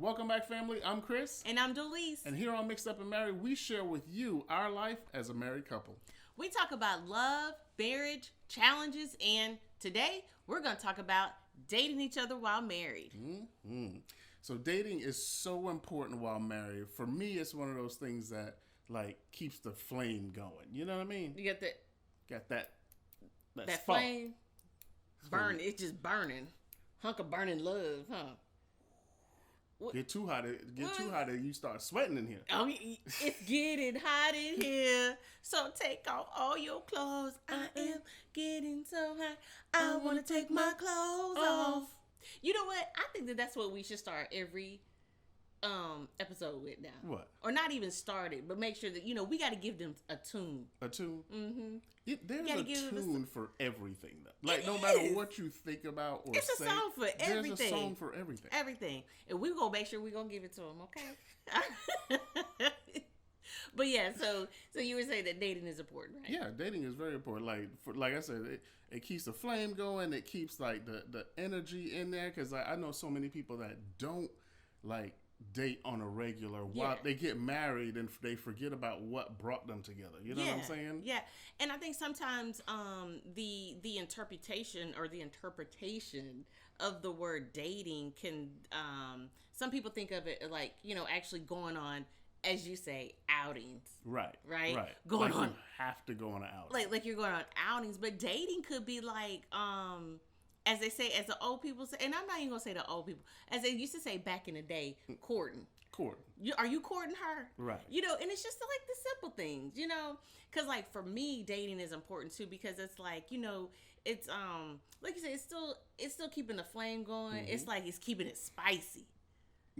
Welcome back, family. I'm Chris. And I'm Delise. And here on Mixed Up and Married, we share with you our life as a married couple. We talk about love, marriage, challenges, and today we're going to talk about dating each other while married. Mm-hmm. So dating is so important while married. For me, it's one of those things that keeps the flame going. You know what I mean? You got that spark. flame burning. It's just burning. Hunk of burning love, huh? What? Get too hot, and you start sweating in here. Oh, it's getting hot in here. So take off all your clothes. I am getting so hot. I want to take my clothes off. You know what? I think that's what we should start every episode with now. What? Or not even start it, but make sure that, we got to give them a tune. A tune? Mm-hmm. There's a tune for everything. No matter what you think about or it's say. It's a song for everything. There's a song for everything. Everything. And we're going to make sure we're going to give it to them, okay? But yeah, so you were saying that dating is important, right? Yeah, dating is very important. Like I said, it keeps the flame going. It keeps the energy in there. Because I know so many people that don't date on a regular while they get married and they forget about what brought them together. You know what I'm saying? Yeah. And I think sometimes the interpretation of the word dating can some people think of it actually going on, as you say, outings. Right. Going on. You have to go on an outing. Like you're going on outings, but dating could be as they say, as the old people say, and I'm not even gonna say the old people, as they used to say back in the day, courting. Are you courting her? Right. And it's just the simple things, because for me, dating is important too, because it's it's like you say, it's still keeping the flame going. Mm-hmm. It's keeping it spicy.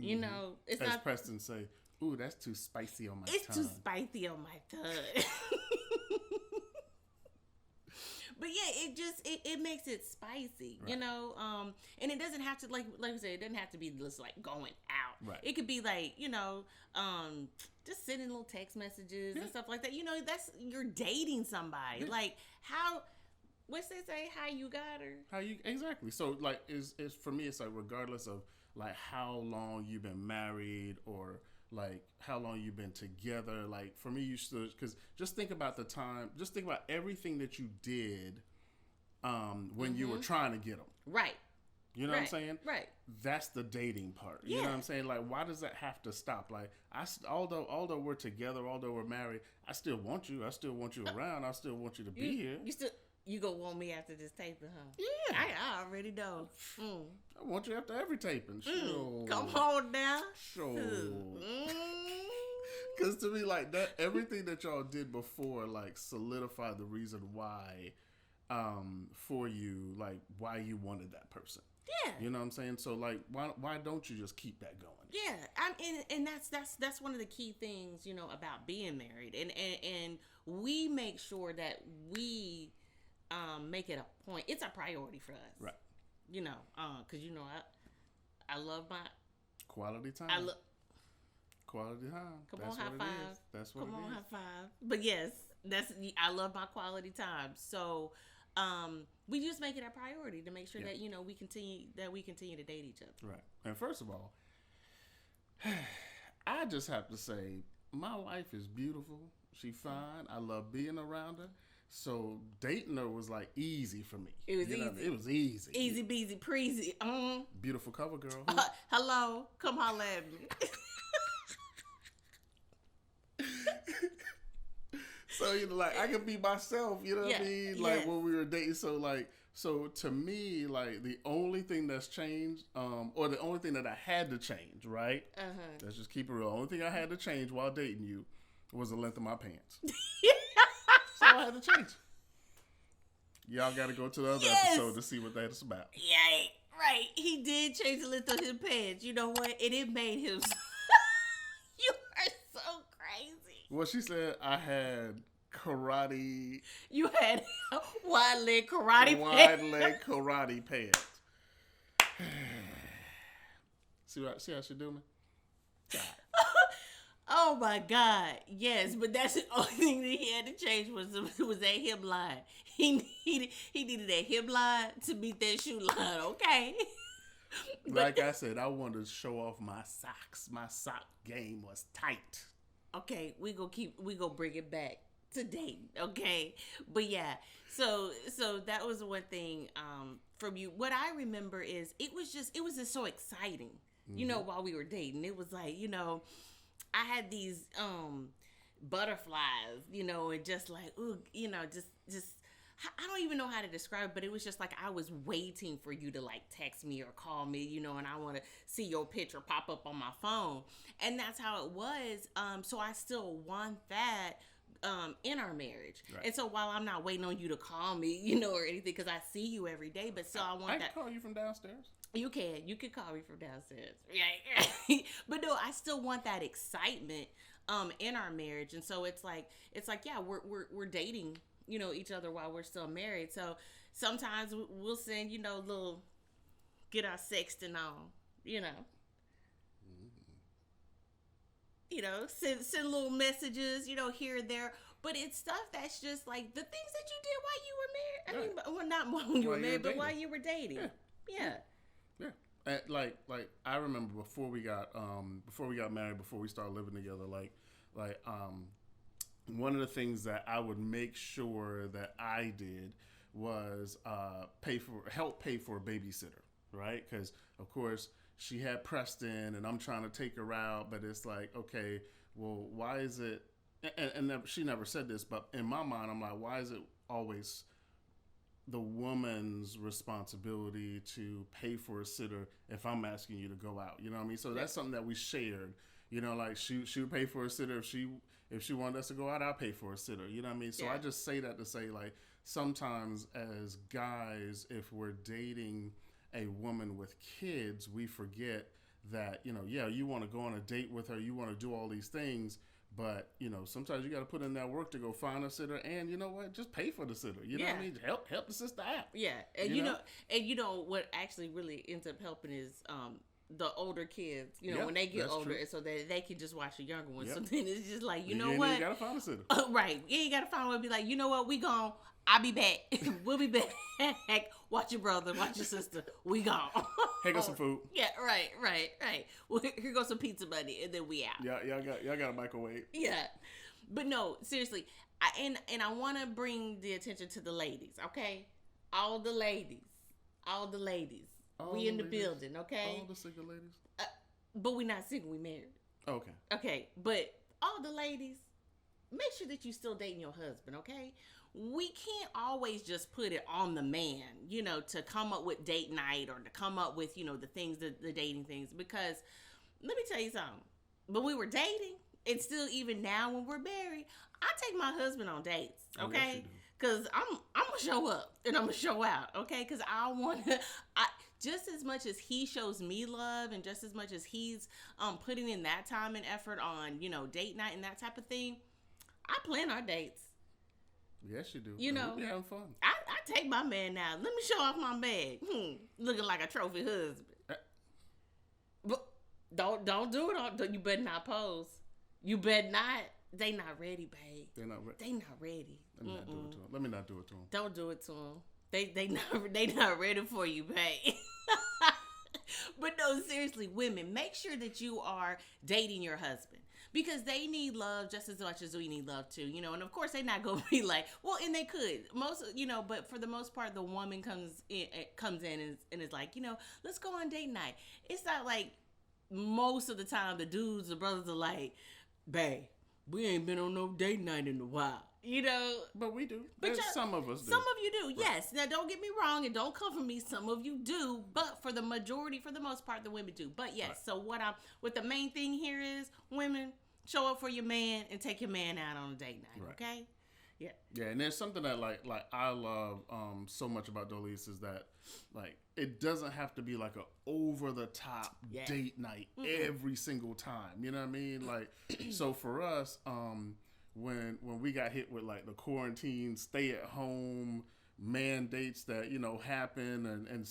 Mm-hmm. It's as not Preston say, ooh, that's too spicy on my tongue. It's too spicy on my tongue. But yeah, it makes it spicy, right. And it doesn't have to like I said, it doesn't have to be just going out. Right. It could be just sending little text messages and stuff like that. That's you're dating somebody. Yeah. What's they say? How you got her? Exactly. So is for me, it's regardless of how long you've been married or how long you've been together. For me, you should, because just think about the time, just think about everything that you did when you were trying to get them. Right. You know what I'm saying? Right. That's the dating part. You know what I'm saying? Why does that have to stop? Although we're together, although we're married, I still want you. I still want you around. I still want you to be here. You gonna want me after this taping, huh? Yeah. I already know. I want you after every taping. Sure. Come on now. Sure. Because to me, that everything that y'all did before, solidified the reason why, for you, why you wanted that person. Yeah. You know what I'm saying? So, why don't you just keep that going? Yeah. And that's one of the key things, about being married. And we make sure that we make it a point. It's a priority for us. Right. Because I love my quality time. Quality time. Come That's on, high five. That's what Come it on, is. high five. But yes, I love my quality time. So, we just make it a priority to make sure that we continue to date each other. Right. And first of all, I just have to say, my wife is beautiful. She fine. I love being around her. So dating her was easy for me. It was easy. It was easy. Easy peasy preasy. Beautiful cover girl. Hello, come holla at me. So I could be myself. You know what I mean? Yes. When we were dating. So to me, the only thing that's changed, or the only thing that I had to change, right? Let's just keep it real. The only thing I had to change while dating you was the length of my pants. So I had to change. Y'all got to go to the other episode to see what that is about. Yeah, right. He did change the length of his pants. You know what? And it made him. You are so crazy. Well, she said I had karate. You had wide leg karate pants. Wide leg karate pants. See how she do me? God. Oh my God, yes, but that's the only thing that he had to change was that hip line. He needed that hip line to meet that shoe line, okay? Like I said, I wanted to show off my socks. My sock game was tight. Okay, we go bring it back to dating, okay? But yeah, so that was one thing from you. What I remember is it was just so exciting, while we were dating. It was like, I had these butterflies, and just like, ooh, just I don't even know how to describe it, but it was just like I was waiting for you to like text me or call me, and I want to see your picture pop up on my phone. And that's how it was. So I still want that in our marriage. Right. And so while I'm not waiting on you to call me, or anything, because I see you every day, but still I want that. I can call you from downstairs. You can call me from downstairs. Yeah. But no, I still want that excitement in our marriage. And so it's like, yeah, we're dating, each other while we're still married. So sometimes we'll send, little, get our sexting on, send little messages, here and there. But it's stuff that's just like the things that you did while you were married. I mean, well, not while you were married, but while you were dating. Yeah. And like I remember before we got married, before we started living together, one of the things that I would make sure that I did was help pay for a babysitter, right? Because of course she had Preston, and I'm trying to take her out, but it's like, okay, well, why is it? And she never said this, but in my mind, I'm like, why is it always the woman's responsibility to pay for a sitter if I'm asking you to go out? You know what I mean? So that's something that we shared. Like she would pay for a sitter if she wanted us to go out. I'll pay for a sitter. You know what I mean? So I just say that to say, like, sometimes as guys, if we're dating a woman with kids, we forget that, you want to go on a date with her, you want to do all these things, but, sometimes you got to put in that work to go find a sitter, and you know what? Just pay for the sitter. You know what I mean? Help the sister out. Yeah. And what actually really ends up helping is the older kids, when they get older, true. So that they can just watch the younger ones. Yep. So then it's just like, you know what? You got to find a sitter. Right. You ain't got to find one. Be like, you know what? We gone. I'll be back. We'll be back. Watch your brother. Watch your sister. We gone. Hey, got some food. Yeah, right. Well, here goes some pizza money, and then we out. Yeah, y'all got a microwave. Yeah, but no, seriously, I want to bring the attention to the ladies. Okay, all the ladies. We in the building. Okay, all the single ladies. But we not single. We married. Okay. Okay, but all the ladies, make sure that you still dating your husband. Okay. We can't always just put it on the man, to come up with date night or to come up with, the things, the dating things. Because let me tell you something. When we were dating, and still even now when we're married, I take my husband on dates, okay? Because I'm going to show up and I'm going to show out, okay? Because I want to, just as much as he shows me love and just as much as he's putting in that time and effort on, date night and that type of thing, I plan our dates. Yes, you do. We having fun. I take my man now. Let me show off my bag. Looking like a trophy husband. But don't do it. You better not pose. You better not. They not ready, babe. They're not ready. They not ready. Let me not do it to them. Don't do it to them. They not ready for you, babe. But no, seriously, women, make sure that you are dating your husband. Because they need love just as much as we need love too, and of course they're not gonna be like, well, and they could but for the most part, the woman comes in and is like, let's go on date night. It's not like most of the time the dudes, the brothers are like, babe, we ain't been on no date night in a while, But we do. But some of us do. Some of you do, right. Yes. Now don't get me wrong, and don't come for me. Some of you do, but for the most part, the women do. But yes, right. So what the main thing here is, women, show up for your man and take your man out on a date night, right. Okay? Yeah. Yeah, and there's something that like I love so much about Dolise is that like it doesn't have to be like a over the top date night every single time. You know what I mean? Like so for us, when we got hit with like the quarantine, stay at home mandates that happen and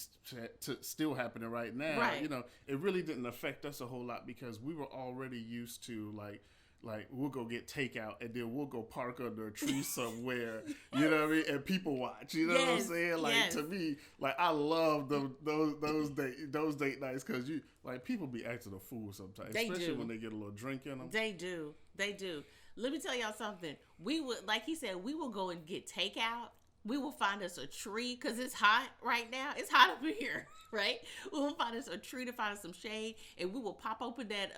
still happening right now, right. It really didn't affect us a whole lot because we were already used to like like we'll go get takeout and then we'll go park under a tree somewhere. You know what I mean? And people watch. You know what I'm saying? Like to me, like I love those date nights because you like people be acting a fool sometimes, especially when they get a little drink in them. They do. Let me tell y'all something. We would, like he said, we will go and get takeout. We will find us a tree because it's hot right now. It's hot up here, right? We will find us a tree to find us some shade, and we will pop open that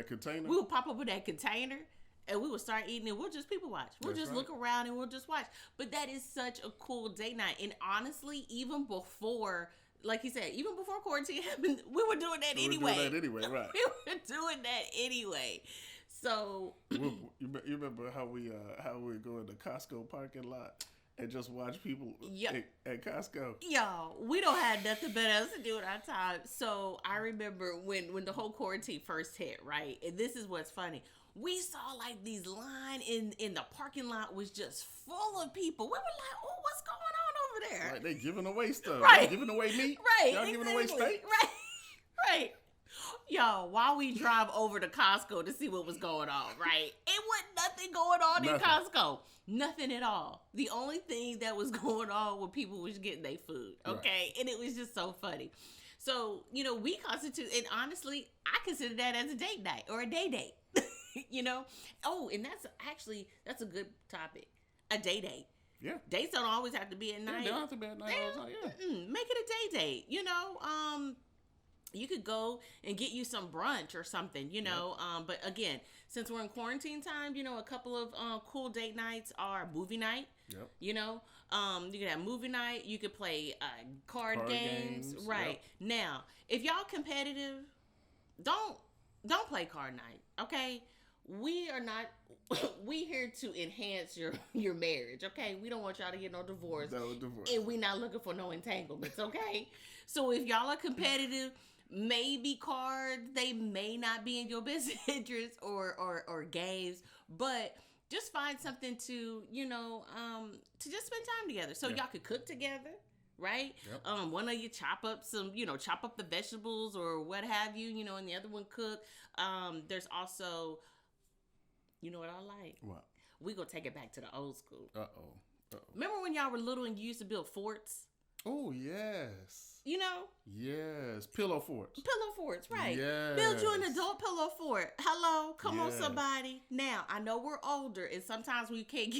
container. We will pop open that container, and we will start eating, and we'll just people watch. We'll just look around and we'll just watch. But that is such a cool date night, and honestly, even before. Like he said, even before quarantine happened, we were doing that anyway. Right. We were doing that anyway. So you remember how we go in the Costco parking lot and just watch people at Costco? Yo, we don't have nothing better else to do at our time. So I remember when the whole quarantine first hit, right? And this is what's funny. We saw like these line in the parking lot was just full of people. We were like, oh, what's going on over there? Like they giving away stuff. Right. They giving away meat. Right. Y'all giving away steak. Right. Yo, while we drive over to Costco to see what was going on, right? It wasn't nothing going on in Costco. Nothing at all. The only thing that was going on was people was getting their food, okay? Right. And it was just so funny. So, we constitute, and honestly, I consider that as a date night or a day date, Oh, and that's a good topic. A day date. Yeah. Dates don't always have to be at night. Yeah, they don't have to be at night all the time, yeah. Make it a day date, You could go and get you some brunch or something, but again, since we're in quarantine time, a couple of cool date nights are movie night. Yep. You could have movie night. You could play card games. Right. Yep. Now, if y'all competitive, don't play card night, okay? We are not. We here to enhance your marriage, okay? We don't want y'all to get no divorce. No divorce. And we not looking for no entanglements, okay? So if y'all are competitive, maybe cards, they may not be in your best interest or games, but just find something to just spend time together. So y'all could cook together, right? Yep. One of you chop up the vegetables or what have you, and the other one cook. There's also, you know what I like? What? We gonna take it back to the old school. Uh-oh. Remember when y'all were little and you used to build forts? Oh, yes. Yes. Pillow forts. Pillow forts, right. Yes. Build you an adult pillow fort. Hello. Come on, somebody. Now, I know we're older and sometimes we can't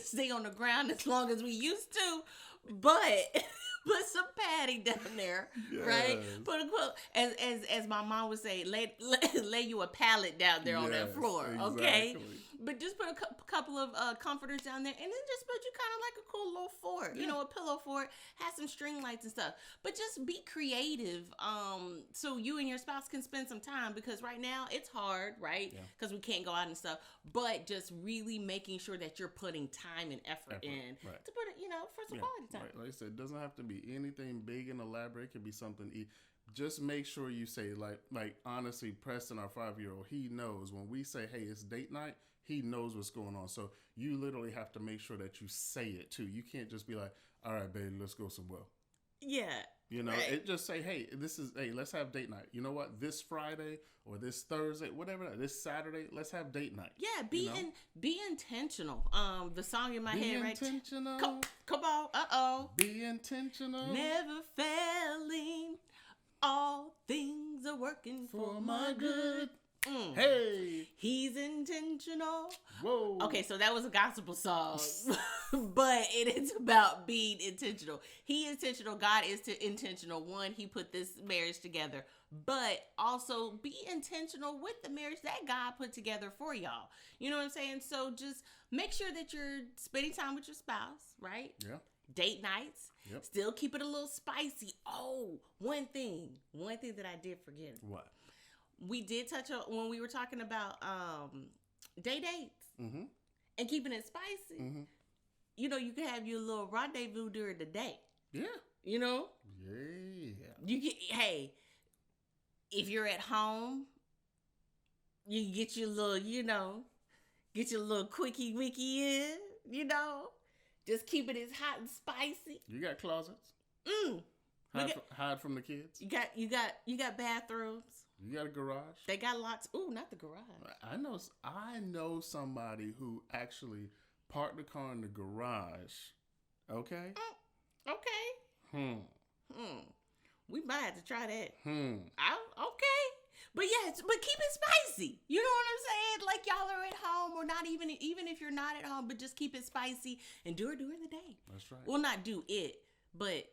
stay on the ground as long as we used to, but put some padding down there, right? Put as my mom would say, lay you a pallet down there on that floor, okay? Exactly. But just put a couple of comforters down there, and then just put you kind of like a cool little fort, a pillow fort, have some string lights and stuff. But just be creative, so you and your spouse can spend some time, because right now it's hard, right? Because we can't go out and stuff. But just really making sure that you're putting time and effort in to put it, for some quality time. Right. Like I said, it doesn't have to be anything big and elaborate. It could be something. Just make sure you say like honestly, Preston, our 5-year-old, he knows when we say, "Hey, it's date night." He knows what's going on. So you literally have to make sure that you say it too. You can't just be like, "All right, baby, let's go somewhere." Yeah. It just say, "Hey, let's have date night. You know what? This Friday or this Thursday, whatever, this Saturday, let's have date night." Yeah, be intentional. The song in my head, right? Be intentional. Come on. Be intentional. Never failing. All things are working for my good. Hey, he's intentional. Whoa. Okay, so that was a gospel song, but it is about being intentional. He intentional. God is intentional. One, he put this marriage together, but also be intentional with the marriage that God put together for y'all. You know what I'm saying? So just make sure that you're spending time with your spouse, right? Yeah. Date nights. Yep. Still keep it a little spicy. Oh, one thing that I did forget. What? We did touch on when we were talking about day dates and keeping it spicy. Mm-hmm. You can have your little rendezvous during the day. Yeah. Yeah. You get, if you're at home, you get your little, quickie wiki in, Just keep it as hot and spicy. You got closets? Hide from the kids? You got bathrooms. You got a garage? They got lots. Ooh, not the garage. I know somebody who actually parked the car in the garage. Okay? Okay. We might have to try that. Okay. But yes, but keep it spicy. You know what I'm saying? Like y'all are at home or not even if you're not at home, but just keep it spicy and do it during the day. That's right. Well, not do it, but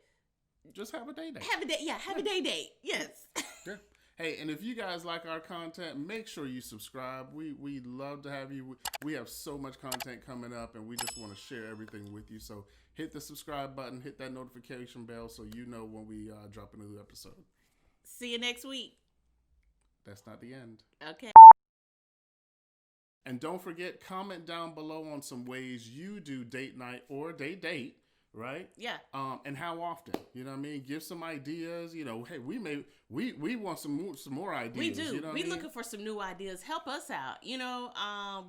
just have a day date. Have a day, yeah, have a day date. Yes. Yeah. Hey, and if you guys like our content, make sure you subscribe. We love to have you. We have so much content coming up, and we just want to share everything with you. So hit the subscribe button, hit that notification bell so you know when we drop a new episode. See you next week. That's not the end. Okay. And don't forget, comment down below on some ways you do date night or date, right? Yeah. And how often? You know what I mean? Give some ideas. You know, hey, we want some more ideas. We do. You know We looking for some new ideas. Help us out. You know,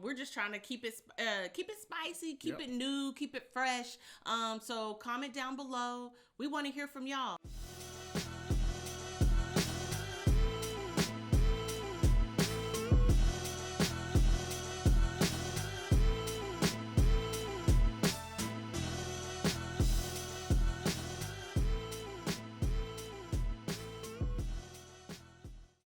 we're just trying to keep it spicy, keep it new, keep it fresh. So comment down below. We want to hear from y'all.